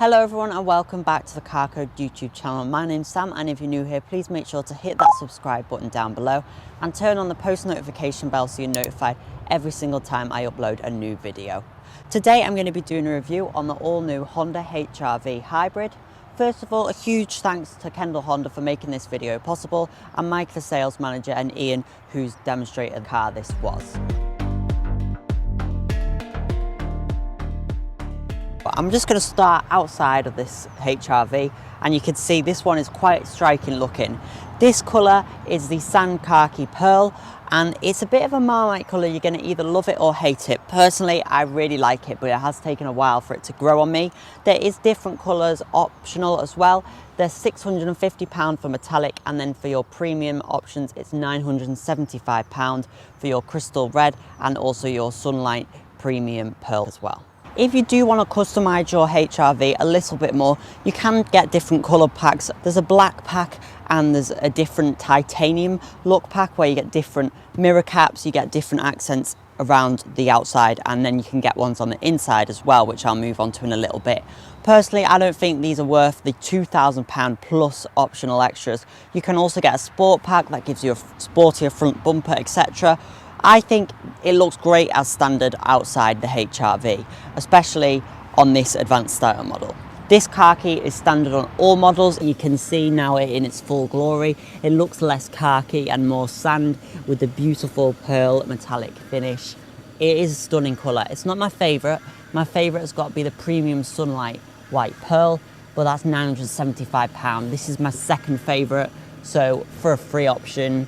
Hello everyone and welcome back to the Carcode YouTube channel. My name's Sam, and if you're new here, please make sure to hit that subscribe button down below and turn on the post notification bell so you're notified every single time I upload a new video. Today I'm going to be doing a review on the all new Honda HR-V Hybrid. First of all, a huge thanks to Kendal Honda for making this video possible, and Mike the sales manager and Ian who's demonstrated the car this was. I'm just going to start outside of this HR-V, and you can see this one is quite striking looking. This colour is the sand khaki pearl, and it's a bit of a Marmite colour. You're going to either love it or hate it. Personally, I really like it, but it has taken a while for it to grow on me. There is different colours optional as well. They're £650 for metallic, and then for your premium options it's £975 for your crystal red and also your sunlight premium pearl as well. If you do want to customise your HR-V a little bit more, you can get different colour packs. There's a black pack and there's a different titanium look pack where you get different mirror caps, you get different accents around the outside, and then you can get ones on the inside as well, which I'll move on to in a little bit. Personally, I don't think these are worth the £2,000 plus optional extras. You can also get a sport pack that gives you a sportier front bumper, etc. I think it looks great as standard outside the HR-V, especially on this advanced style model. This khaki is standard on all models, and you can see now it in its full glory. It looks less khaki and more sand with the beautiful pearl metallic finish. It is a stunning colour. It's not my favourite. My favourite has got to be the premium sunlight white pearl, but that's £975. This is my second favourite, so for a free option,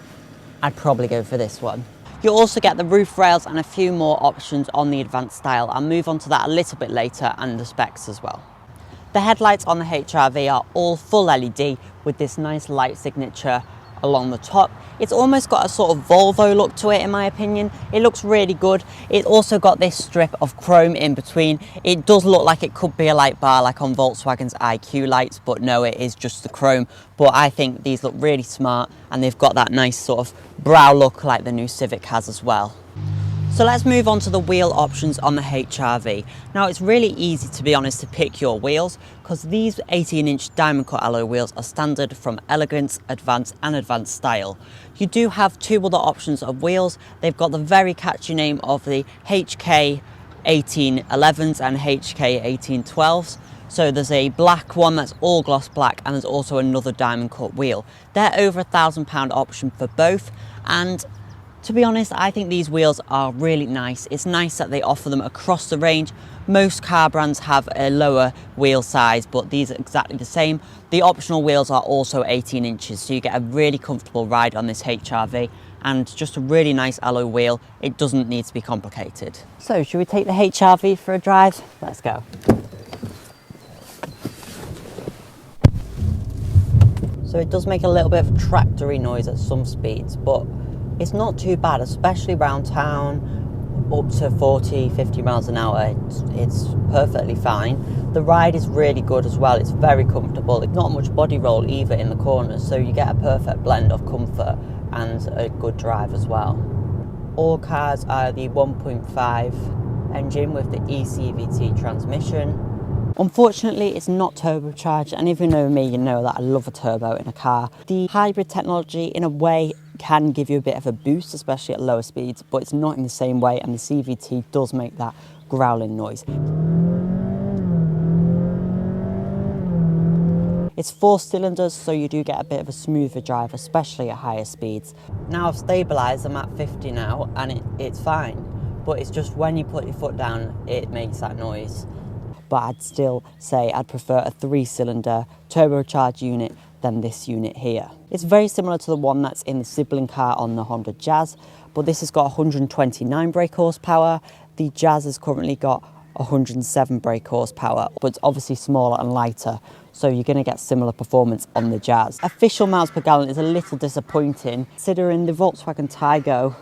I'd probably go for this one. You'll also get the roof rails and a few more options on the advanced style. I'll move on to that a little bit later, and the specs as well. The headlights on the HR-V are all full LED with this nice light signature along the top. It's almost got a sort of Volvo look to it in my opinion. It looks really good. It also got this strip of chrome in between. It does look like it could be a light bar like on Volkswagen's IQ lights, but no, it is just the chrome. But I think these look really smart, and they've got that nice sort of brow look like the new Civic has as well. So let's move on to the wheel options on the HR-V. Now it's really easy, to be honest, to pick your wheels because these 18-inch diamond cut alloy wheels are standard from Elegance, Advanced and Advanced Style. You do have two other options of wheels. They've got the very catchy name of the HK 1811s and HK 1812s. So there's a black one that's all gloss black, and there's also another diamond cut wheel. They're over £1,000 option for both, and to be honest, I think these wheels are really nice. It's nice that they offer them across the range. Most car brands have a lower wheel size, but these are exactly the same. The optional wheels are also 18 inches, so you get a really comfortable ride on this HR-V, and just a really nice alloy wheel. It doesn't need to be complicated. So should we take the HR-V for a drive? Let's go. So it does make a little bit of tractory noise at some speeds, but it's not too bad, especially around town, up to 40, 50 miles an hour. It's perfectly fine. The ride is really good as well. It's very comfortable. It's not much body roll either in the corners, so you get a perfect blend of comfort and a good drive as well. All cars are the 1.5 engine with the eCVT transmission. Unfortunately, it's not turbocharged, and if you know me, you know that I love a turbo in a car. The hybrid technology, in a way, can give you a bit of a boost, especially at lower speeds, but it's not in the same way, and the CVT does make that growling noise. It's 4 cylinders, so you do get a bit of a smoother drive, especially at higher speeds. Now I've stabilised, I'm at 50 now, and it's fine, but it's just when you put your foot down, it makes that noise. But I'd still say I'd prefer a 3-cylinder turbocharged unit than this unit here. It's very similar to the one that's in the sibling car on the Honda Jazz, but this has got 129 brake horsepower. The Jazz has currently got 107 brake horsepower, but it's obviously smaller and lighter, so you're going to get similar performance on the Jazz. Official miles per gallon is a little disappointing, considering the Volkswagen Taygo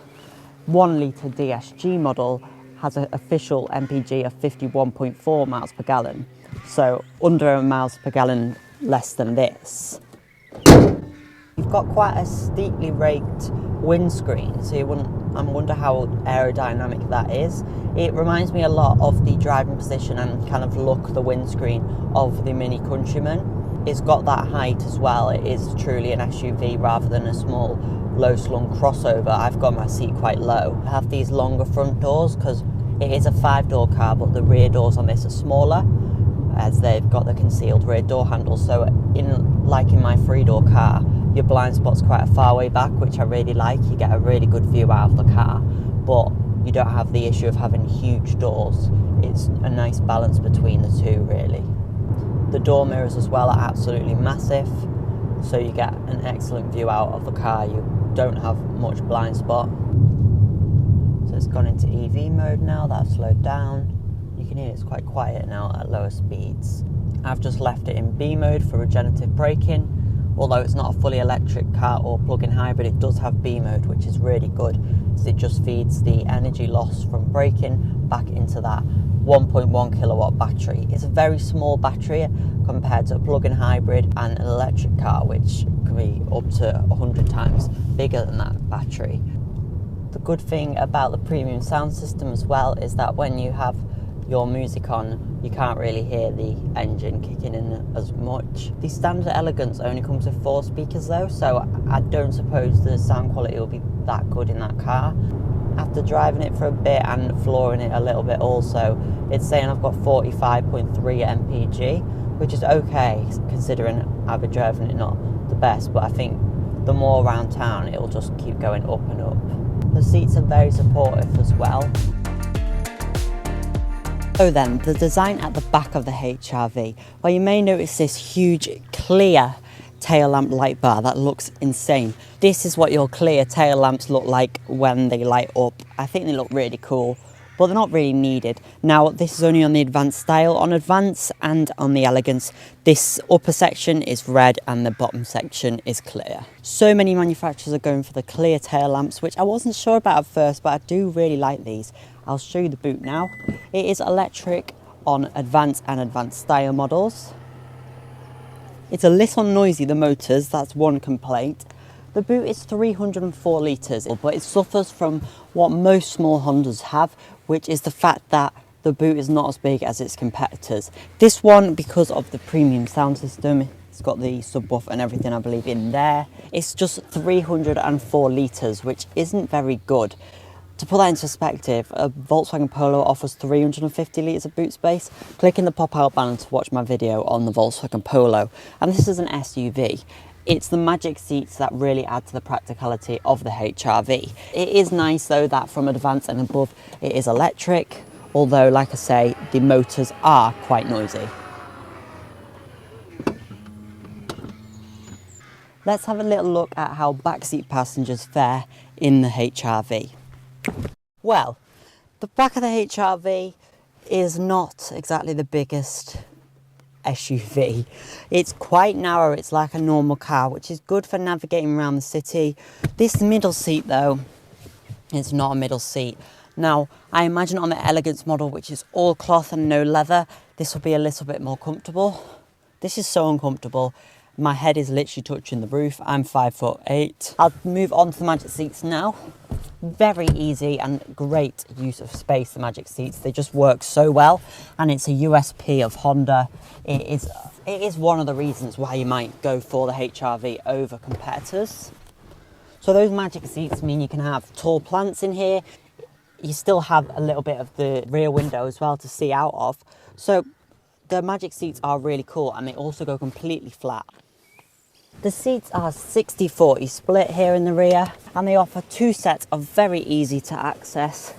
1 litre DSG model has an official MPG of 51.4 miles per gallon, so under a miles per gallon less than this. You've got quite a steeply raked windscreen, so I wonder how aerodynamic that is. It reminds me a lot of the driving position and kind of look of the windscreen of the Mini Countryman. It's got that height as well. It is truly an SUV rather than a small low slung crossover. I've got my seat quite low. I have these longer front doors because it is a 5-door car, but the rear doors on this are smaller as they've got the concealed rear door handles. So in my 3-door car, your blind spot's quite a far way back, which I really like. You get a really good view out of the car, but you don't have the issue of having huge doors. It's a nice balance between the two, really. The door mirrors as well are absolutely massive, so you get an excellent view out of the car. You don't have much blind spot. So it's gone into EV mode now. That's slowed down. You can hear it's quite quiet now at lower speeds. I've just left it in B mode for regenerative braking. Although it's not a fully electric car or plug-in hybrid, it does have B mode, which is really good, as it just feeds the energy loss from braking back into that 1.1 kilowatt battery. It's a very small battery compared to a plug-in hybrid and an electric car, which can be up to 100 times bigger than that battery. The good thing about the premium sound system as well is that when you have your music on, you can't really hear the engine kicking in as much. The standard elegance only comes with 4 speakers though, so I don't suppose the sound quality will be that good in that car. After driving it for a bit and flooring it a little bit also, it's saying I've got 45.3 mpg, which is okay considering I've been driving it not the best, but I think the more around town it'll just keep going up and up. The seats are very supportive as well. So then, the design at the back of the HR-V. Well, you may notice this huge clear tail lamp light bar that looks insane. This is what your clear tail lamps look like when they light up. I think they look really cool, but they're not really needed. Now, this is only on the Advanced style. On Advanced and on the Elegance, this upper section is red and the bottom section is clear. So many manufacturers are going for the clear tail lamps, which I wasn't sure about at first, but I do really like these. I'll show you the boot now. It is electric on Advanced and Advanced style models. It's a little noisy, the motors, that's one complaint. The boot is 304 litres, but it suffers from what most small Hondas have, which is the fact that the boot is not as big as its competitors. This one, because of the premium sound system, it's got the subwoofer and everything, I believe, in there. It's just 304 litres, which isn't very good. To put that into perspective, a Volkswagen Polo offers 350 litres of boot space. Click in the pop-out banner to watch my video on the Volkswagen Polo. And this is an SUV. It's the magic seats that really add to the practicality of the HR-V. It is nice though that from Advanced and above it is electric, although like I say, the motors are quite noisy. Let's have a little look at how backseat passengers fare in the HR-V. Well, the back of the HR-V is not exactly the biggest SUV. It's quite narrow, it's like a normal car, which is good for navigating around the city. This middle seat though, it's not a middle seat. Now, I imagine on the Elegance model, which is all cloth and no leather, this will be a little bit more comfortable. This is so uncomfortable. My head is literally touching the roof. I'm 5'8". I'll move on to the magic seats now. Very easy and great use of space, the magic seats. They just work so well, and it's a USP of Honda. It is one of the reasons why you might go for the HR-V over competitors. So those magic seats mean you can have tall plants in here. You still have a little bit of the rear window as well to see out of. So the magic seats are really cool, and they also go completely flat. The seats are 60-40 split here in the rear, and they offer 2 sets of very easy to access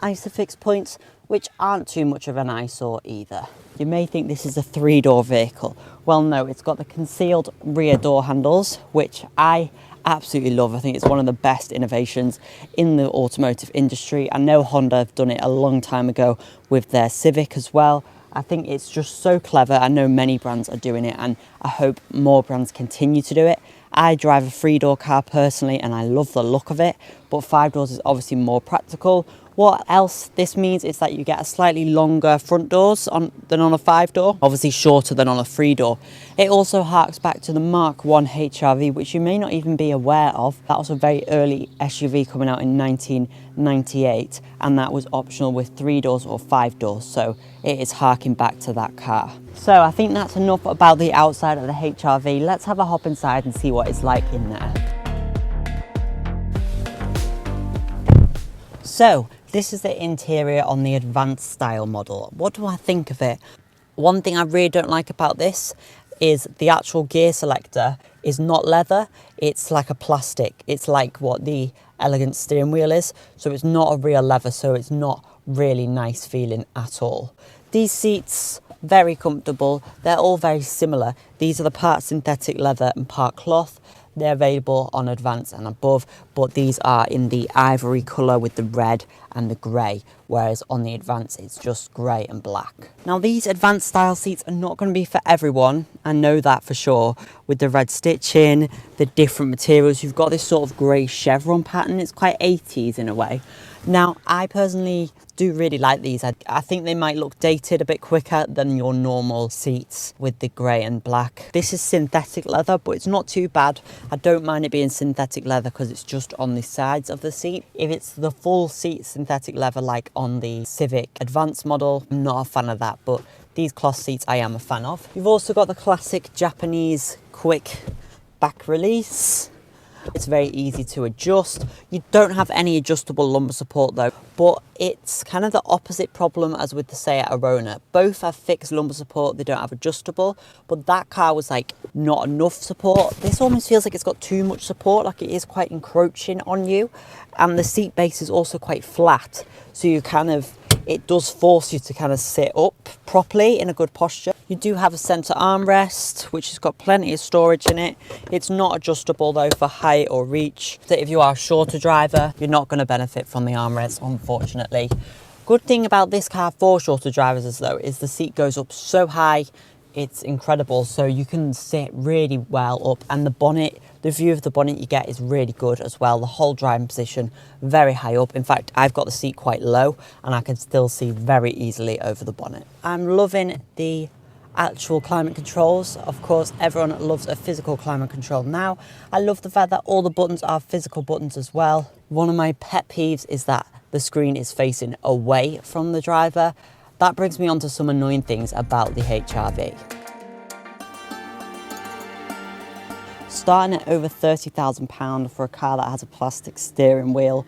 ISOFIX points, which aren't too much of an eyesore either. You may think this is a 3-door vehicle. Well, no, it's got the concealed rear door handles, which I absolutely love. I think it's one of the best innovations in the automotive industry. I know Honda have done it a long time ago with their Civic as well. I think it's just so clever. I know many brands are doing it, and I hope more brands continue to do it. I drive a 3-door car personally, and I love the look of it, but 5 doors is obviously more practical. What else this means is that you get a slightly longer front doors than on a 5-door, obviously shorter than on a 3-door. It also harks back to the Mark 1 HRV, which you may not even be aware of. That was a very early SUV coming out in 1998, and that was optional with 3 doors or 5 doors, so it is harking back to that car. So I think that's enough about the outside of the HRV. Let's have a hop inside and see what it's like in there. So this is the interior on the advanced style model. What do I think of it? One thing I really don't like about this is the actual gear selector is not leather, it's like a plastic. It's like what the elegant steering wheel is, so it's not a real leather, so it's not really nice feeling at all. These seats, very comfortable, they're all very similar. These are the part synthetic leather and part cloth. They're available on Advance and above, but these are in the ivory colour with the red and the grey, whereas on the Advance it's just grey and black. Now these Advanced style seats are not going to be for everyone, I know that for sure, with the red stitching, the different materials. You've got this sort of grey chevron pattern, it's quite 80s in a way. Now I personally do really like these. I think they might look dated a bit quicker than your normal seats with the grey and black. This is synthetic leather, but it's not too bad. I don't mind it being synthetic leather because it's just on the sides of the seat. If it's the full seat synthetic leather like on the Civic Advanced model, I'm not a fan of that, but these cloth seats I am a fan of. You've also got the classic Japanese quick back release. It's very easy to adjust. You don't have any adjustable lumbar support though, but it's kind of the opposite problem as with the Seat Arona. Both have fixed lumbar support, they don't have adjustable, but that car was like not enough support. This almost feels like it's got too much support, like it is quite encroaching on you. And the seat base is also quite flat, so you it does force you to kind of sit up properly in a good posture. You do have a centre armrest, which has got plenty of storage in it. It's not adjustable though for height or reach. So if you are a shorter driver, you're not going to benefit from the armrest, unfortunately. Good thing about this car for shorter drivers though is the seat goes up so high, it's incredible. So you can sit really well up, and the bonnet, the view of the bonnet you get is really good as well. The whole driving position, very high up. In fact, I've got the seat quite low and I can still see very easily over the bonnet. I'm loving the actual climate controls. Of course, everyone loves a physical climate control now. I love the fact that all the buttons are physical buttons as well. One of my pet peeves is that the screen is facing away from the driver. That brings me on to some annoying things about the HRV. Starting at over £30,000 for a car that has a plastic steering wheel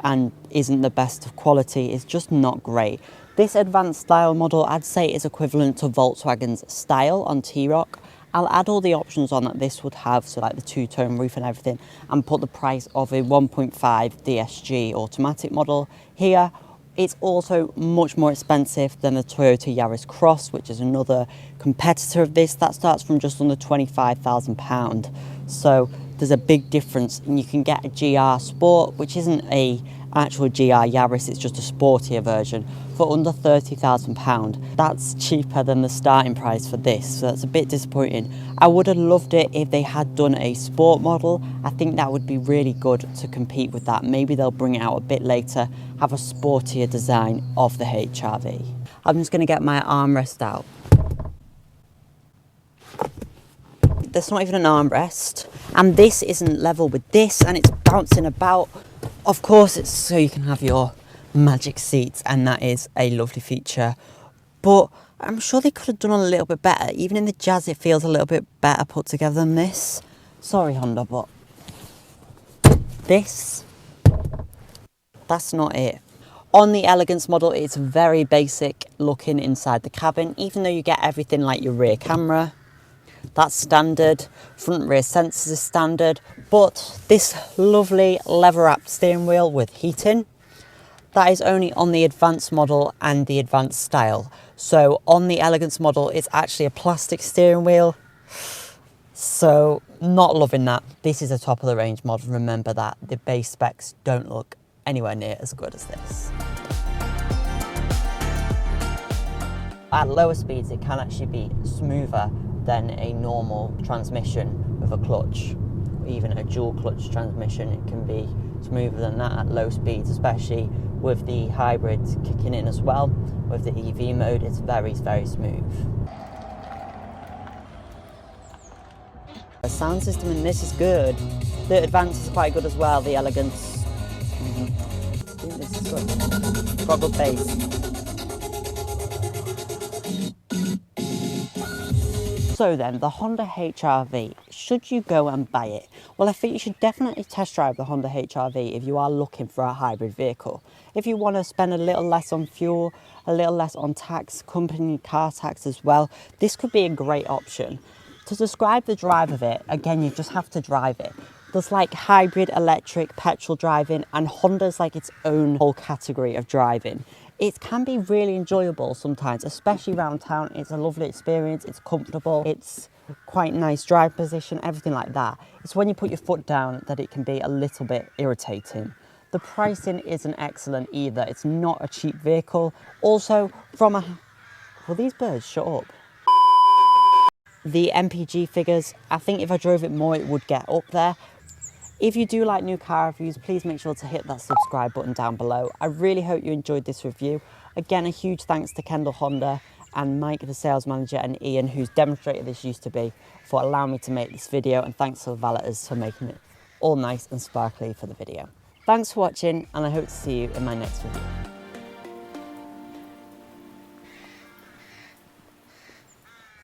and isn't the best of quality is just not great. This advanced style model I'd say is equivalent to Volkswagen's Style on T-Roc. I'll add all the options on that this would have, so like the two-tone roof and everything, and put the price of a 1.5 DSG automatic model here. It's also much more expensive than the Toyota Yaris Cross, which is another competitor of this. That starts from just under £25,000. So there's a big difference, and you can get a GR Sport, which isn't a actual GR Yaris, it's just a sportier version, for under £30,000. That's cheaper than the starting price for this, so that's a bit disappointing. I would have loved it if they had done a sport model. I think that would be really good to compete with that. Maybe they'll bring it out a bit later, have a sportier design of the HRV. I'm just going to get my armrest out. There's not even an armrest, and this isn't level with this, and it's bouncing about. Of course, it's so you can have your magic seats, and that is a lovely feature, but I'm sure they could have done a little bit better. Even in the Jazz, it feels a little bit better put together than this. Sorry, Honda, but that's not it. On the Elegance model, it's very basic looking inside the cabin, even though you get everything like your rear camera. That's standard. Front rear sensors is standard, but this lovely leather-wrapped steering wheel with heating, that is only on the Advanced model and the Advanced style. So on the Elegance model, it's actually a plastic steering wheel. So not loving that. This is a top of the range model. Remember that the base specs don't look anywhere near as good as this. At lower speeds, it can actually be smoother than a normal transmission with a clutch, even a dual clutch transmission. It can be smoother than that at low speeds, especially with the hybrid kicking in as well. With the EV mode, it's very, very smooth. The sound system in this is good. The Advance is quite good as well, the Elegance. I think this is good. Got good bass. So then, the Honda HR-V, should you go and buy it? Well, I think you should definitely test drive the Honda HR-V if you are looking for a hybrid vehicle. If you want to spend a little less on fuel, a little less on tax, company car tax as well, this could be a great option. To describe the drive of it, again, you just have to drive it. There's like hybrid, electric, petrol driving, and Honda's like its own whole category of driving. It can be really enjoyable sometimes, especially around town. It's a lovely experience, it's comfortable, it's quite nice drive position, everything like that. It's when you put your foot down that it can be a little bit irritating. The pricing isn't excellent either. It's not a cheap vehicle. Also, will these birds shut up? The MPG figures, I think if I drove it more, it would get up there. If you do like new car reviews, please make sure to hit that subscribe button down below. I really hope you enjoyed this review. Again, a huge thanks to Kendal Honda and Mike, the sales manager, and Ian, who's demonstrated this used to be, for allowing me to make this video, and thanks to the valeters for making it all nice and sparkly for the video. Thanks for watching, and I hope to see you in my next video.